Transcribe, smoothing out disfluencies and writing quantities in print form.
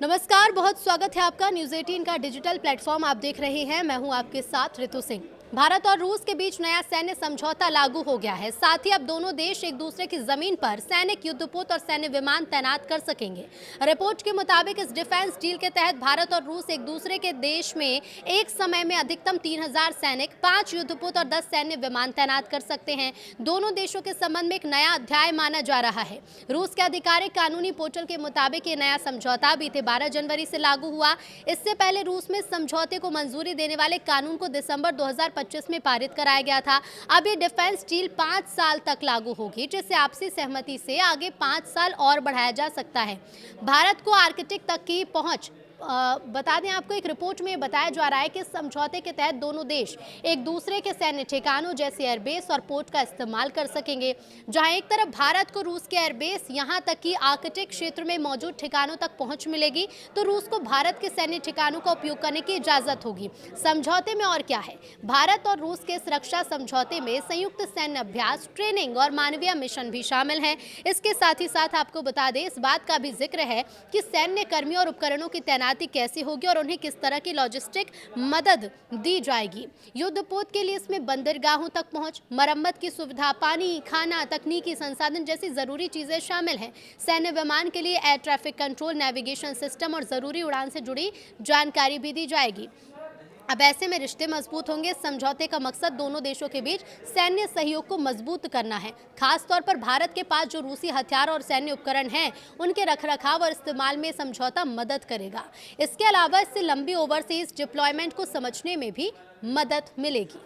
नमस्कार, बहुत स्वागत है आपका न्यूज़ 18 का डिजिटल प्लेटफॉर्म आप देख रहे हैं। मैं हूं आपके साथ ऋतु सिंह। भारत और रूस के बीच नया सैन्य समझौता लागू हो गया है। साथ ही अब दोनों देश एक दूसरे की जमीन पर सैनिक युद्धपोत और सैन्य विमान तैनात कर सकेंगे। रिपोर्ट के मुताबिक इस डिफेंस डील के तहत भारत और रूस एक दूसरे के देश में एक समय में अधिकतम 3000 सैनिक, 5 युद्धपोत और 10 सैन्य विमान तैनात कर सकते हैं। दोनों देशों के संबंध में एक नया अध्याय माना जा रहा है। रूस के आधिकारिक कानूनी पोर्टल के मुताबिक ये नया समझौता बीते 12 जनवरी से लागू हुआ। इससे पहले रूस में समझौते को मंजूरी देने वाले कानून को दिसंबर 2025 में पारित कराया गया था। अब ये डिफेंस डील 5 साल तक लागू होगी, जिसे आपसी सहमति से आगे 5 साल और बढ़ाया जा सकता है। भारत को आर्कटिक तक की पहुंच बता दें आपको, एक रिपोर्ट में बताया जा रहा है कि समझौते के तहत दोनों देश एक दूसरे के सैन्य ठिकानों जैसे एयरबेस और पोर्ट का इस्तेमाल कर सकेंगे। जहां एक तरफ भारत को रूस के एयरबेस यहां तक कि आर्कटिक क्षेत्र में मौजूद ठिकानों तक पहुंच मिलेगी, तो रूस को भारत के सैन्य ठिकानों का उपयोग करने की इजाजत होगी। समझौते में और क्या है? भारत और रूस के सुरक्षा समझौते में संयुक्त सैन्य अभ्यास, ट्रेनिंग और मानवीय मिशन भी शामिल हैं। इसके साथ ही साथ आपको बता दें, इस बात का भी जिक्र है कि सैन्य कर्मियों और उपकरणों की तैनाती कैसे होगी और उन्हें किस तरह की लॉजिस्टिक मदद दी जाएगी। युद्धपोत के लिए इसमें बंदरगाहों तक पहुंच, मरम्मत की सुविधा, पानी, खाना, तकनीकी संसाधन जैसी जरूरी चीजें शामिल हैं। सैन्य विमान के लिए air traffic control, navigation system और जरूरी उड़ान से जुड़ी जानकारी भी दी जाएगी। अब ऐसे में रिश्ते मजबूत होंगे। इस समझौते का मकसद दोनों देशों के बीच सैन्य सहयोग को मजबूत करना है। खास तौर पर भारत के पास जो रूसी हथियार और सैन्य उपकरण हैं, उनके रखरखाव और इस्तेमाल में समझौता मदद करेगा। इसके अलावा इससे लंबी ओवरसीज डिप्लॉयमेंट को समझने में भी मदद मिलेगी।